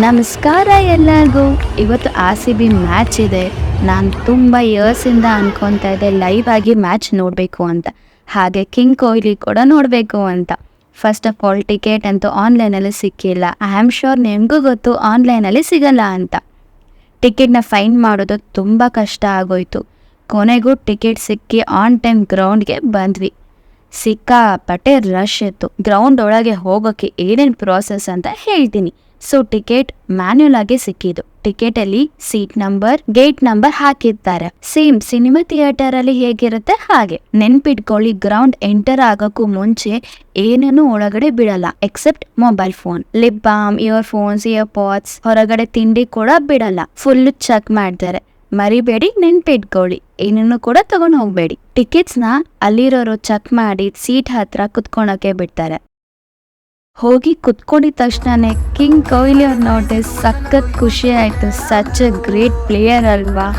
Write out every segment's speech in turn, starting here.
ನಮಸ್ಕಾರ ಎಲ್ಲರಿಗೂ. ಇವತ್ತು RCB ಮ್ಯಾಚ್ ಇದೆ. ನಾನು ತುಂಬ ಇಯರ್ಸಿಂದ ಅನ್ಕೊತಾ ಇದ್ದೆ ಲೈವ್ ಆಗಿ ಮ್ಯಾಚ್ ನೋಡಬೇಕು ಅಂತ, ಹಾಗೆ ಕಿಂಗ್ ಕೊಹ್ಲಿ ಕೂಡ ನೋಡಬೇಕು ಅಂತ. ಫಸ್ಟ್ ಆಫ್ ಆಲ್ ಟಿಕೆಟ್ ಅಂತೂ ಆನ್ಲೈನಲ್ಲಿ ಸಿಕ್ಕಿಲ್ಲ. ಐ ಆಮ್ ಶ್ಯೂರ್ ನಿಮಗೂ ಗೊತ್ತು ಆನ್ಲೈನಲ್ಲಿ ಸಿಗಲ್ಲ ಅಂತ. ಟಿಕೆಟ್ನ ಫೈಂಡ್ ಮಾಡೋದು ತುಂಬ ಕಷ್ಟ ಆಗೋಯ್ತು. ಕೊನೆಗೂ ಟಿಕೆಟ್ ಸಿಕ್ಕಿ ಆನ್ ಟೈಮ್ ಗ್ರೌಂಡ್ಗೆ ಬಂದ್ವಿ. ಸಿಕ್ಕಾಪಟ್ಟೆ ರಶ್ ಇತ್ತು. ಗ್ರೌಂಡ್ ಒಳಗೆ ಹೋಗೋಕ್ಕೆ ಏನೇನು ಪ್ರಾಸೆಸ್ ಅಂತ ಹೇಳ್ತೀನಿ. ಸೊ ಟಿಕೆಟ್ ಮ್ಯಾನ್ಯುಯಲ್ ಆಗಿ ಸಿಕ್ಕಿದ್ದು. ಟಿಕೆಟಲ್ಲಿ ಸೀಟ್ ನಂಬರ್, ಗೇಟ್ ನಂಬರ್ ಹಾಕಿರ್ತಾರೆ. ಸೇಮ್ ಸಿನಿಮಾ ಥಿಯೇಟರ್ ಅಲ್ಲಿ ಹೇಗಿರುತ್ತೆ ಹಾಗೆ. ನೆನ್ಪಿಟ್ಕೊಳ್ಳಿ, ಗ್ರೌಂಡ್ ಎಂಟರ್ ಆಗೋಕ್ಕೂ ಮುಂಚೆ ಏನನ್ನು ಒಳಗಡೆ ಬಿಡಲ್ಲ except mobile phone, lip balm, earphones, earpods, ಹೊರಗಡೆ ತಿಂಡಿ ಕೂಡ ಬಿಡಲ್ಲ. ಫುಲ್ ಚೆಕ್ ಮಾಡ್ತಾರೆ. ಮರಿಬೇಡಿ, ನೆನ್ಪಿಟ್ಕೊಳ್ಳಿ, ಏನನ್ನು ಕೂಡ ತಗೊಂಡು ಹೋಗ್ಬೇಡಿ. ಟಿಕೆಟ್ಸ್ನ ಅಲ್ಲಿರೋರು ಚೆಕ್ ಮಾಡಿ ಸೀಟ್ ಹತ್ರ ಕುತ್ಕೊಳಕ್ಕೆ ಬಿಡ್ತಾರೆ. ಹೋಗಿ ಕುತ್ಕೊಂಡಿದ ತಕ್ಷಣನೇ ಕಿಂಗ್ ಕೊಹ್ಲಿ ಅವ್ರು ನೋಡಿದೆ, ಸಖತ್ ಖುಷಿ ಆಯ್ತು. ಸಚ್ ಎ ಗ್ರೇಟ್ ಪ್ಲೇಯರ್ ಅಲ್ವಾ.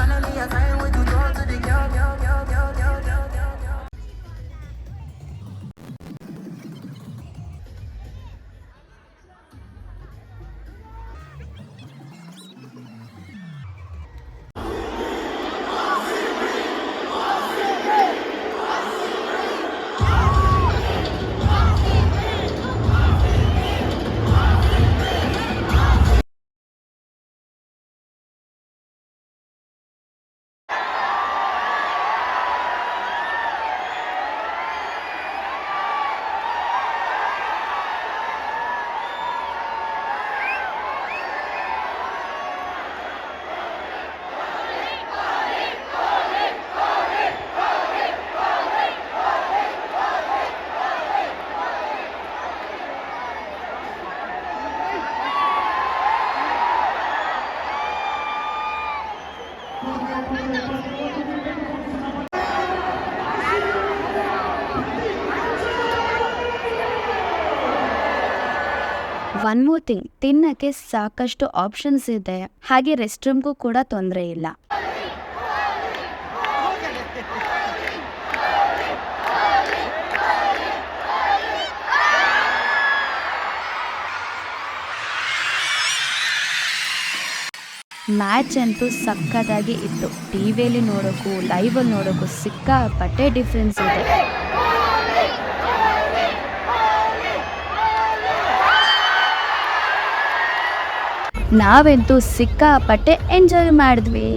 ಒನ್ ಮೋರ್ ಥಿಂಗ್, ತಿನ್ನಕ್ಕೆ ಸಾಕಷ್ಟು ಆಪ್ಷನ್ಸ್ ಇದೆ, ಹಾಗೆ ರೆಸ್ಟ್ ರೂಮ್ಗೂ ಕೂಡ ತೊಂದರೆ ಇಲ್ಲ. ಮ್ಯಾಚ್ ಅಂತೂ ಸಕ್ಕತ್ತಾಗಿ ಇತ್ತು. ಟಿವಿಯಲ್ಲಿ ನೋಡೋಕ್ಕೂ ಲೈವಲ್ಲಿ ನೋಡೋಕ್ಕೂ ಸಿಕ್ಕಾಪಟ್ಟೆ ಡಿಫ್ರೆನ್ಸ್ ಇದೆ. ನಾವಂತೂ ಸಿಕ್ಕಾಪಟ್ಟೆ ಎಂಜಾಯ್ ಮಾಡಿದ್ವಿ.